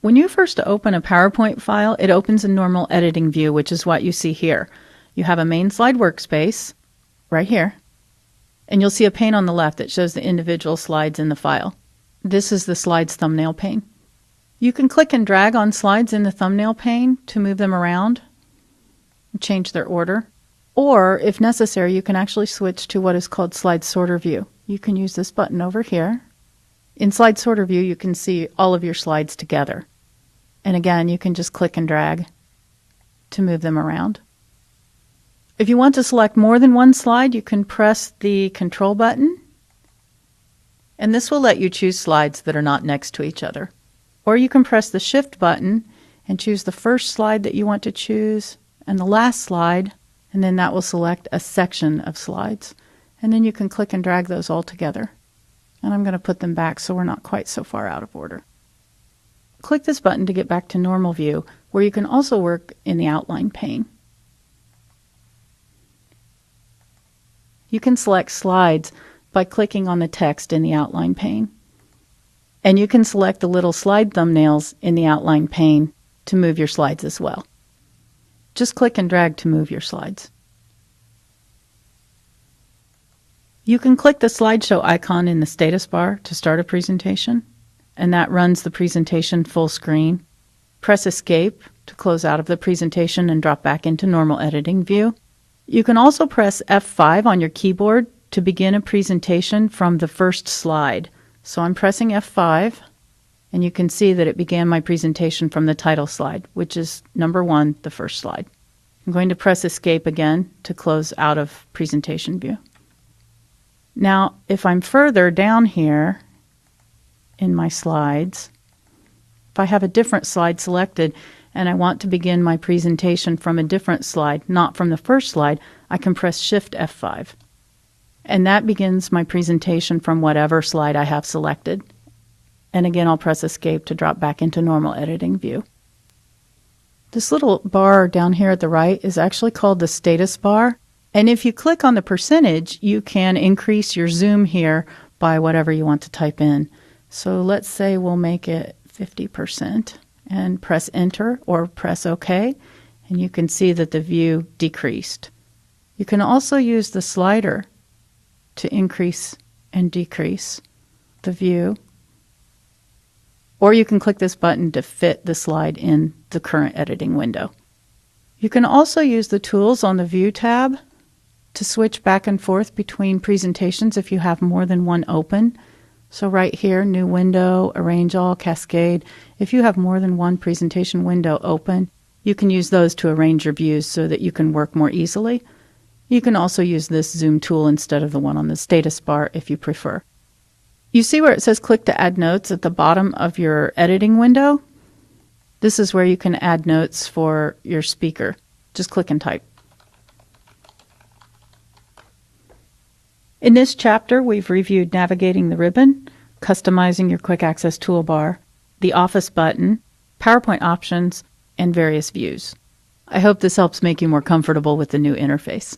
When you first open a PowerPoint file, it opens in normal editing view, which is what you see here. You have a main slide workspace right here, and you'll see a pane on the left that shows the individual slides in the file. This is the slides thumbnail pane. You can click and drag on slides in the thumbnail pane to move them around and change their order. Or, if necessary, you can actually switch to what is called slide sorter view. You can use this button over here. In slide sorter view, you can see all of your slides together. And again, you can just click and drag to move them around. If you want to select more than one slide, you can press the control button, and this will let you choose slides that are not next to each other. Or you can press the shift button and choose the first slide that you want to choose and the last slide, and then that will select a section of slides. And then you can click and drag those all together. And I'm going to put them back so we're not quite so far out of order. Click this button to get back to normal view, where you can also work in the outline pane. You can select slides by clicking on the text in the outline pane. And you can select the little slide thumbnails in the outline pane to move your slides as well. Just click and drag to move your slides. You can click the slideshow icon in the status bar to start a presentation, and that runs the presentation full screen. Press Escape to close out of the presentation and drop back into normal editing view. You can also press F5 on your keyboard to begin a presentation from the first slide. So I'm pressing F5, and you can see that it began my presentation from the title slide, which is number 1, the first slide. I'm going to press Escape again to close out of presentation view. Now, if I'm further down here in my slides, if I have a different slide selected and I want to begin my presentation from a different slide, not from the first slide, I can press Shift F5. And that begins my presentation from whatever slide I have selected. And again, I'll press Escape to drop back into normal editing view. This little bar down here at the right is actually called the status bar. And if you click on the percentage, you can increase your zoom here by whatever you want to type in. So let's say we'll make it 50% and press Enter or press OK, and you can see that the view decreased. You can also use the slider to increase and decrease the view, or you can click this button to fit the slide in the current editing window. You can also use the tools on the View tab to switch back and forth between presentations if you have more than one open. So right here, New Window, Arrange All, Cascade. If you have more than one presentation window open, you can use those to arrange your views so that you can work more easily. You can also use this Zoom tool instead of the one on the status bar if you prefer. You see where it says click to add notes at the bottom of your editing window? This is where you can add notes for your speaker. Just click and type. In this chapter, we've reviewed navigating the ribbon, customizing your quick access toolbar, the Office button, PowerPoint options, and various views. I hope this helps make you more comfortable with the new interface.